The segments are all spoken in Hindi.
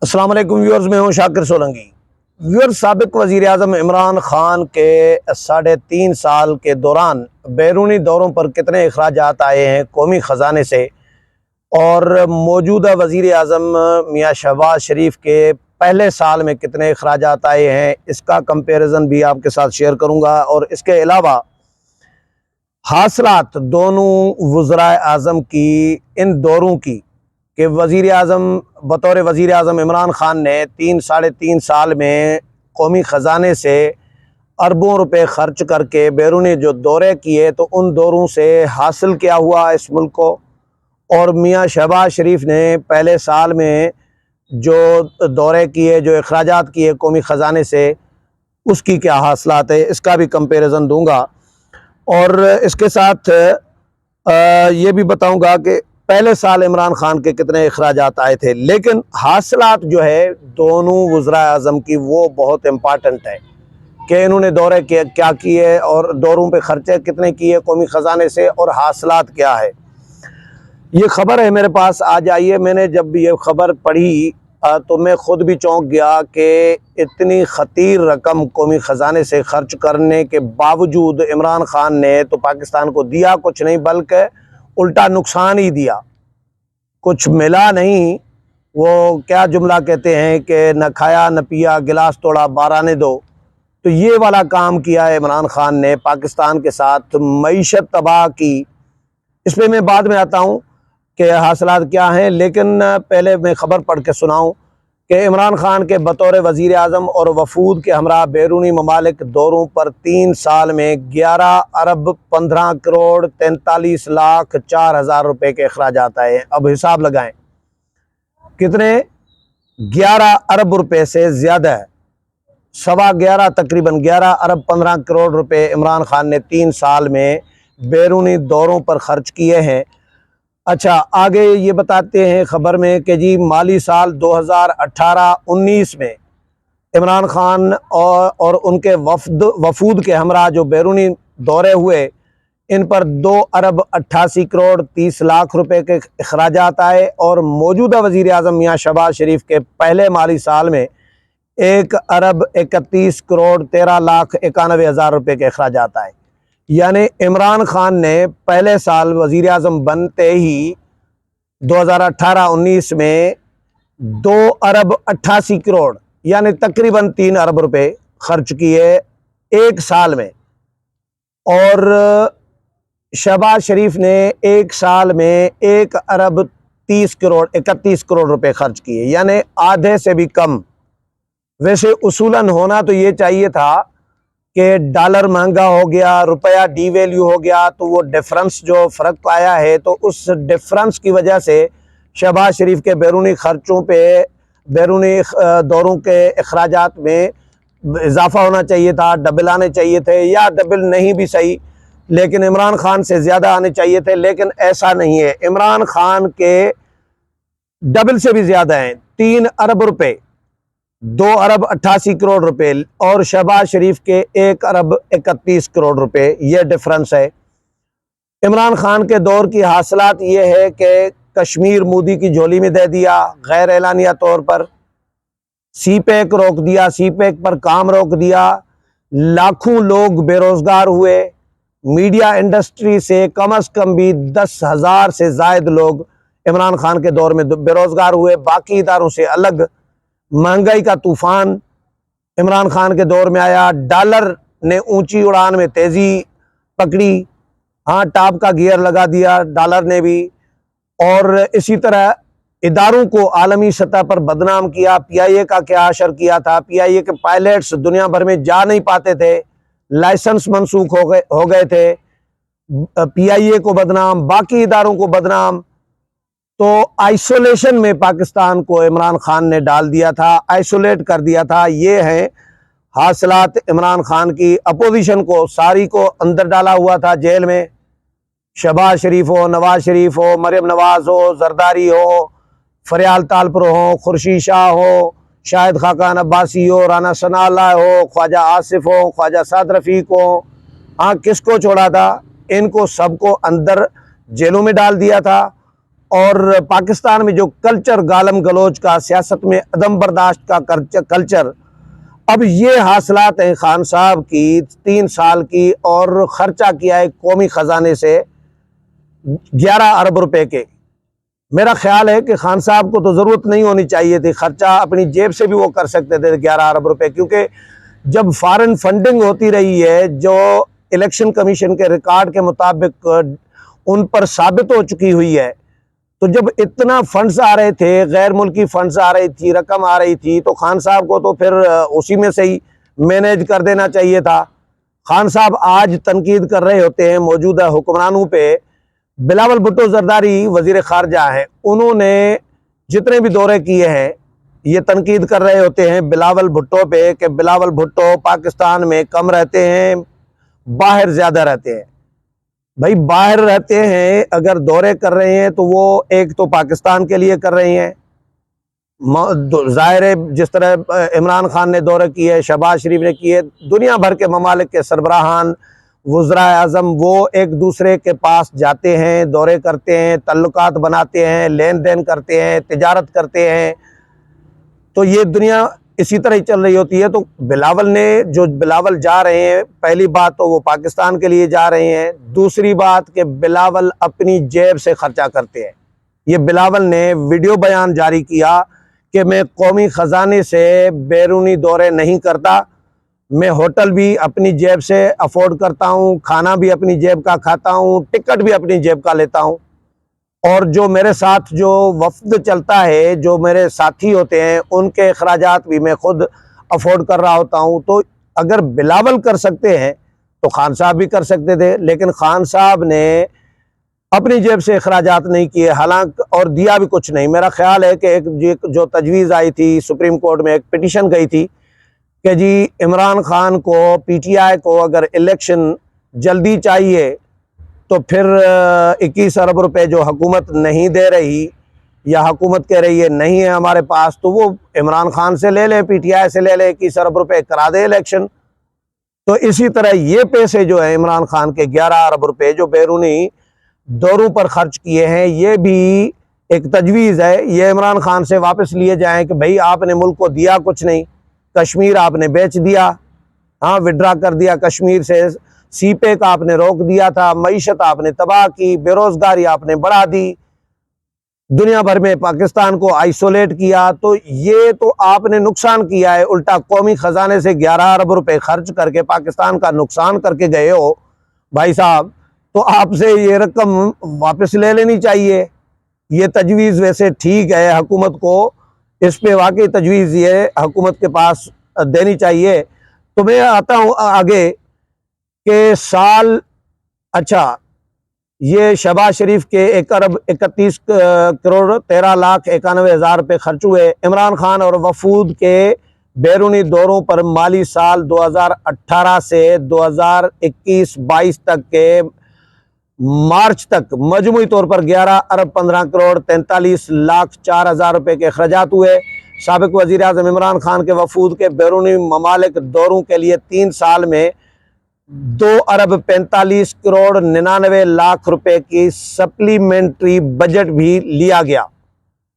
अस्सलाम वालेकुम व्यूअर्स, मैं हूं शाकिर सोलंकी। व्यूअर्स, साबिक वज़ीर आज़म इमरान ख़ान के 3.5 साल के दौरान बैरूनी दौरों पर कितने अखराजात आए हैं कौमी ख़जाने से, और मौजूदा वज़ीर आज़म मियाँ शहबाज शरीफ के पहले साल में कितने अखराजात आए हैं, इसका कंपेरिज़न भी आपके साथ शेयर करूँगा। और इसके अलावा हासिलात दोनों वज़राए आज़म की इन दौरों की कि वज़ीर आज़म बतौर वज़ीर आज़म इमरान ख़ान ने 3-3.5 साल में कौमी ख़जाने से अरबों रुपए ख़र्च करके बैरूनी जो दौरे किए, तो उन दौरों से हासिल क्या हुआ इस मुल्क को, और मियाँ शहबाज शरीफ ने पहले साल में जो दौरे किए, जो अखराजात किए कौमी ख़जाने से, उसकी क्या हासिलात है, इसका भी कंपेरिज़न दूंगा। और इसके साथ ये भी बताऊंगा कि पहले साल इमरान ख़ान के कितने अखराजात आए थे। लेकिन हासिलात जो है दोनों वज़राए आज़म की, वो बहुत इम्पॉर्टेंट है कि इन्होंने दौरे क्या किए और दौरों पे ख़र्चे कितने किए कौमी ख़जाने से, और हासिलात क्या है। ये ख़बर है मेरे पास, आज आई है। मैंने जब ये ख़बर पढ़ी तो मैं ख़ुद भी चौंक गया कि इतनी ख़तीर रकम कौमी ख़जाने से ख़र्च करने के बावजूद इमरान ख़ान ने तो पाकिस्तान को दिया कुछ नहीं, बल्कि उल्टा नुकसान ही दिया, कुछ मिला नहीं। वो क्या जुमला कहते हैं कि न खाया न पिया, गिलास तोड़ा बाराने दो। तो ये वाला काम किया है इमरान ख़ान ने पाकिस्तान के साथ, मईशत तबाह की। इस पर मैं बाद में आता हूँ कि हासिलात क्या हैं, लेकिन पहले मैं ख़बर पढ़ के सुनाऊँ कि इमरान ख़ान के बतौर वज़ीर आज़म और वफूद के हमरा बैरूनी ममालिक दौरों पर 3 साल में 11 अरब 15 करोड़ 43 लाख 4 हज़ार रुपये के अखराजात आए हैं। अब हिसाब लगाएं कितने, 11 अरब रुपये से ज़्यादा है, 11.25 तकरीबन 11 अरब 15 करोड़ रुपये इमरान ख़ान ने 3 साल में बैरूनी दौरों पर ख़र्च किए हैं। अच्छा, आगे ये बताते हैं ख़बर में कि जी माली साल 2018-19 में इमरान ख़ान और उनके वफूद के हमरा जो बैरूनी दौरे हुए, इन पर 2 अरब 88 करोड़ 30 लाख रुपए के अखराजात आए, और मौजूदा वज़ीर आज़म मियाँ शहबाज शरीफ के पहले माली साल में 1 अरब 31 करोड़ 13 लाख 91 हज़ार रुपये के अखराजात आए। यानी इमरान ख़ान ने पहले साल वज़ीर आज़म बनते ही 2018-19 में 2 अरब 88 करोड़ यानी तकरीबन 3 अरब रुपए खर्च किए एक साल में, और शहबाज शरीफ ने एक साल में 1 अरब 30 करोड़ 31 करोड़ रुपए खर्च किए, यानी आधे से भी कम। वैसे उसूलन होना तो ये चाहिए था कि डॉलर महंगा हो गया, रुपया डीवैल्यू हो गया, तो वो डिफरेंस जो फ़र्क आया है, तो उस डिफरेंस की वजह से शहबाज शरीफ के बैरूनी ख़र्चों पे, बैरूनी दौरों के अखराजात में इजाफ़ा होना चाहिए था, डबल आने चाहिए थे, या डबल नहीं भी सही, लेकिन इमरान ख़ान से ज़्यादा आने चाहिए थे। लेकिन ऐसा नहीं है, इमरान ख़ान के डबल से भी ज़्यादा हैं, 3 अरब रुपये, 2 अरब 88 करोड़ रुपए, और शहबाज शरीफ के 1 अरब 31 करोड़ रुपए, ये डिफरेंस है। इमरान ख़ान के दौर की हासिलात ये है कि कश्मीर मोदी की झोली में दे दिया गैर एलानिया तौर पर, सी पैक रोक दिया, सी पैक पर काम रोक दिया, लाखों लोग बेरोज़गार हुए, मीडिया इंडस्ट्री से कम से कम भी 10,000 से ज़ायद लोग इमरान ख़ान के दौर में बेरोज़गार हुए, बाकी इदारों से अलग। महंगाई का तूफ़ान इमरान ख़ान के दौर में आया, डॉलर ने ऊंची उड़ान में तेज़ी पकड़ी, हाँ टॉप का गियर लगा दिया डॉलर ने भी, और इसी तरह इदारों को आलमी सतह पर बदनाम किया। PIA का क्या असर किया था, PIA के पायलट्स दुनिया भर में जा नहीं पाते थे, लाइसेंस मनसूख हो गए थे, PIA को बदनाम, बाकी इदारों को बदनाम। तो आइसोलेशन में पाकिस्तान को इमरान ख़ान ने डाल दिया था, आइसोलेट कर दिया था। ये हैं हासिलात इमरान ख़ान की। अपोजिशन को सारी को अंदर डाला हुआ था जेल में, शहबाज शरीफ हो, नवाज शरीफ हो, मरियम नवाज हो, जरदारी हो, फरियाल तालपुर हो, खुर्शीद शाह हो, शाहिद खाकान अब्बासी हो, राना सनाअल्लाह हो, ख्वाजा आसिफ हो, ख्वाजा साद रफ़ीक हो। हाँ, किसको छोड़ा था? इनको सबको अंदर जेलों में डाल दिया था, और पाकिस्तान में जो कल्चर गालम गलोच का, सियासत में अदम बर्दाश्त का कल्चर, अब ये हासिलात हैं खान साहब की 3 साल की, और ख़र्चा किया है कौमी ख़जाने से 11 अरब रुपए के। मेरा ख्याल है कि खान साहब को तो ज़रूरत नहीं होनी चाहिए थी, ख़र्चा अपनी जेब से भी वो कर सकते थे 11 अरब रुपए, क्योंकि जब फॉरेन फंडिंग होती रही है जो इलेक्शन कमीशन के रिकॉर्ड के मुताबिक उन पर साबित हो चुकी हुई है, तो जब इतना फंड्स आ रहे थे, गैर मुल्की फंड्स आ रही थी, रकम आ रही थी, तो खान साहब को तो फिर उसी में से ही मैनेज कर देना चाहिए था। खान साहब आज तनकीद कर रहे होते हैं मौजूदा हुक्मरानों पे। बिलावल भुट्टो जरदारी वजीर खारजा है, उन्होंने जितने भी दौरे किए हैं ये तनकीद कर रहे होते हैं बिलावल भुट्टो पे कि बिलावल भुट्टो पाकिस्तान में कम रहते हैं, बाहर ज़्यादा रहते हैं। भाई बाहर रहते हैं, अगर दौरे कर रहे हैं तो वो एक तो पाकिस्तान के लिए कर रहे हैं, ज़ाहिर है जिस तरह इमरान खान ने दौरे किए, शहबाज शरीफ ने किए, दुनिया भर के ममालिक के सरबराहान, वज़राए आज़म, वो एक दूसरे के पास जाते हैं, दौरे करते हैं, तल्लुकात बनाते हैं, लेन देन करते हैं, तिजारत करते हैं। तो ये दुनिया इसी तरह ही चल रही होती है। तो बिलावल जा रहे हैं, पहली बात तो वो पाकिस्तान के लिए जा रहे हैं, दूसरी बात कि बिलावल अपनी जेब से खर्चा करते हैं। ये बिलावल ने वीडियो बयान जारी किया कि मैं कौमी ख़जाने से बैरूनी दौरे नहीं करता, मैं होटल भी अपनी जेब से अफोर्ड करता हूँ, खाना भी अपनी जेब का खाता हूँ, टिकट भी अपनी जेब का लेता हूँ, और जो मेरे साथ जो वफ्द चलता है, जो मेरे साथी होते हैं, उनके अखराजात भी मैं खुद अफोर्ड कर रहा होता हूँ। तो अगर बिलावल कर सकते हैं तो खान साहब भी कर सकते थे, लेकिन खान साहब ने अपनी जेब से अखराजात नहीं किए, हालांकि और दिया भी कुछ नहीं। मेरा ख्याल है कि एक जो तजवीज़ आई थी सुप्रीम कोर्ट में, एक पिटीशन गई थी कि जी इमरान खान को, PTI को अगर इलेक्शन जल्दी चाहिए तो फिर 21 अरब रुपए जो हुकूमत नहीं दे रही, या हुकूमत कह रही है नहीं है हमारे पास, तो वो इमरान खान से ले लें, PTI से ले लें, 21 अरब रुपए करा दे इलेक्शन। तो इसी तरह ये पैसे जो है इमरान खान के 11 अरब रुपए जो बैरूनी दौरों पर खर्च किए हैं, ये भी एक तजवीज़ है, ये इमरान खान से वापस लिए जाएँ कि भाई आपने मुल्क को दिया कुछ नहीं, कश्मीर आपने बेच दिया, हाँ विड्रा कर दिया कश्मीर से, सीपे का आपने रोक दिया था, मईशत आपने तबाह की, बेरोजगारी आपने बढ़ा दी, दुनिया भर में पाकिस्तान को आइसोलेट किया। तो ये तो आपने नुकसान किया है, उल्टा कौमी ख़जाने से 11 अरब रुपए खर्च करके पाकिस्तान का नुकसान करके गए हो भाई साहब, तो आपसे ये रकम वापस ले लेनी चाहिए। ये तजवीज़ वैसे ठीक है, हुकूमत को इस पे वाकई तजवीज़ ये हुकूमत के पास देनी चाहिए। तो मैं आता हूँ आगे के साल, अच्छा ये शहबाज शरीफ के 1 अरब 31 करोड़ 13 लाख 91 हज़ार रुपये खर्च हुए। इमरान खान और वफूद के बैरूनी दौरों पर माली साल 2018 से 2021-22 तक के मार्च तक मजमूई तौर पर 11 अरब 15 करोड़ 43 लाख 4 हज़ार रुपये के अखराजात हुए। साबिक वज़ीर आज़म इमरान खान के वफूद के बैरूनी ममालिक दौरों के लिए 3 साल में 2 अरब 45 करोड़ 99 लाख रुपए की सप्लीमेंट्री बजट भी लिया गया,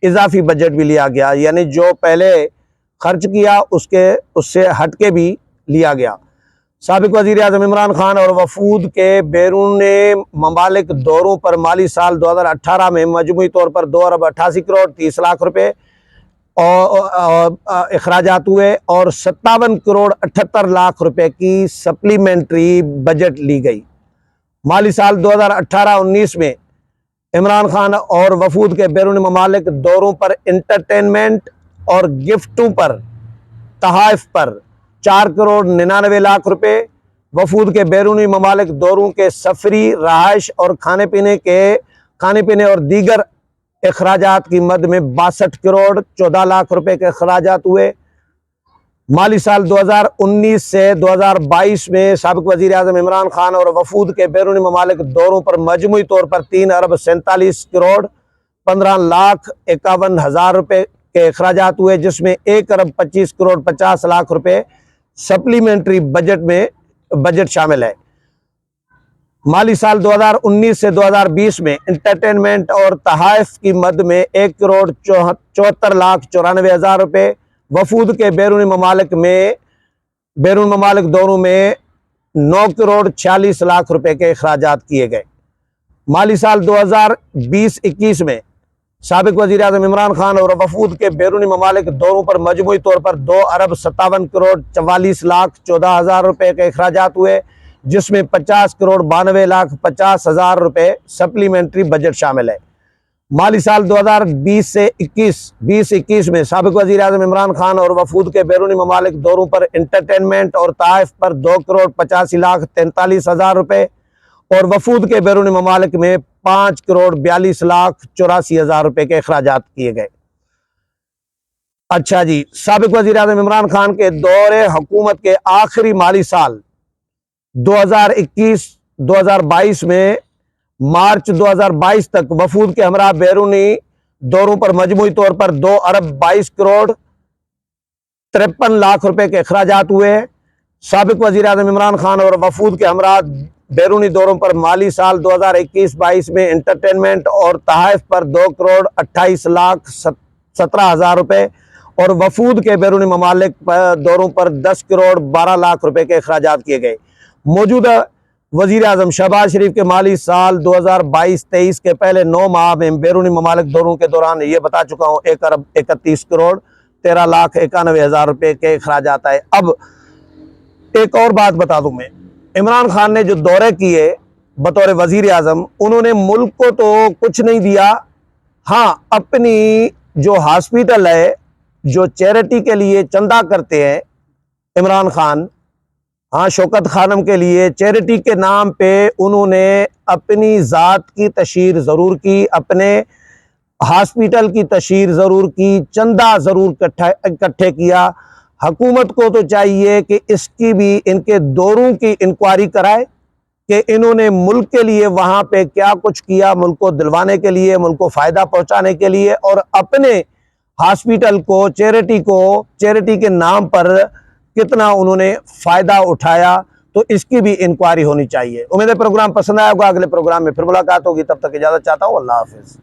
इजाफी बजट भी लिया गया, यानी जो पहले खर्च किया उससे हटके भी लिया गया। साबिक वज़ीर आज़म इमरान खान और वफूद के बैरून ममालिक दौरों पर माली साल 2018 में मजमूई तौर पर 2 अरब 88 करोड़ 30 लाख रुपए और अखराजात हुए, और 57 करोड़ 78 लाख रुपए की सप्लीमेंट्री बजट ली गई। माली साल 2018-19 में इमरान खान और वफूद के बैरून ममालिक दौरों पर इंटरटेनमेंट और गिफ्टों पर, तहाइफ पर 4 करोड़ 99 लाख रुपए, वफूद के बैरूनी ममालिक दौरों के सफरी, रहाइश और खाने पीने और दीगर अखराजात की मद में 62 करोड़ 14 लाख रुपए के अखराजात हुए। माली साल 2019 से 2022 में साबिक वज़ीर आज़म इमरान खान और वफूद के बैरूनी ममालिक दौरों पर मजमूई तौर पर 3 अरब 47 करोड़ 15 लाख 51 हज़ार रुपये के अखराजात हुए, जिसमें 1 अरब 25 करोड़ 50 लाख रुपए सप्लीमेंट्री बजट शामिल है। माली साल 2019 से 2020 में इंटरटेनमेंट और तहाइफ की मद में 1,74,94,94,000 रुपये, वफूद के बैरून ममालिक दौरों में 9,46,00,000 रुपये के अखराजात किए गए। माली साल 2020-21 में साबिक वज़ीर आज़म इमरान खान और वफूद के बैरूनी ममालिक दौरों पर मजमूई तौर पर 2,57,44,14,000 रुपये के अखराजात हुए, जिसमें 50,92,50,000 रुपये सप्लीमेंट्री बजट शामिल है। माली साल 2020 से 2021 में साबिक वज़ीर आज़म इमरान खान और वफूद के बैरूनी ममालिक दौरों पर इंटरटेनमेंट और तहफ़ पर 2,85,43,000 रुपये और वफूद के बैरूनी ममालिक में 5,42,84,000 रुपये के अखराजात किए गए। अच्छा जी, साबिक वज़ीर आज़म इमरान खान के दौरे हुकूमत के आखिरी माली साल 2021-2022 में मार्च 2022 तक वफूद के हमरा बैरूनी दौरों पर मजमूई तौर पर 2,22,53,00,000 रुपये के अखराजात हुए। साबिक वज़ीर आज़म इमरान खान और वफूद के हमरा बैरूनी दौरों पर माली साल 2021-22 में इंटरटेनमेंट और तहाइफ पर 2,28,17,000 रुपये और वफूद के बैरूनी ममालिक दौरों पर 10,12,00,000 रुपये के अखराजात किए गए। मौजूदा वज़ीर आज़म शहबाज शरीफ के माली साल 2022-23 के पहले 9 माह में बैरूनी ममालिक दौरों के दौरान ये बता चुका हूँ 1,31,13,91,000 रुपये के अखराजात आए। अब एक और बात बता दूँ मैं, इमरान खान ने जो दौरे किए बतौर वज़ीर आज़म, उन्होंने मुल्क को तो कुछ नहीं दिया, हाँ अपनी जो हॉस्पिटल है, जो चैरिटी के लिए चंदा करते हैं इमरान खान, हाँ शौकत खानम के लिए चैरिटी के नाम पे उन्होंने अपनी ज़ात की तशहीर ज़रूर की, अपने हॉस्पिटल की तशहीर ज़रूर की, चंदा ज़रूर इकट्ठे किया। हुकूमत को तो चाहिए कि इसकी भी, इनके दौरों की इंक्वायरी कराए कि इन्होंने मुल्क के लिए वहाँ पे क्या कुछ किया, मुल्क को दिलवाने के लिए, मुल्क को फ़ायदा पहुँचाने के लिए, और अपने हॉस्पिटल को, चैरिटी के नाम पर कितना उन्होंने फ़ायदा उठाया, तो इसकी भी इंक्वायरी होनी चाहिए। उम्मीद है प्रोग्राम पसंद आया होगा। अगले प्रोग्राम में फिर मुलाकात होगी, तब तक इजाज़त चाहता हूँ। अल्लाह हाफ़िज़।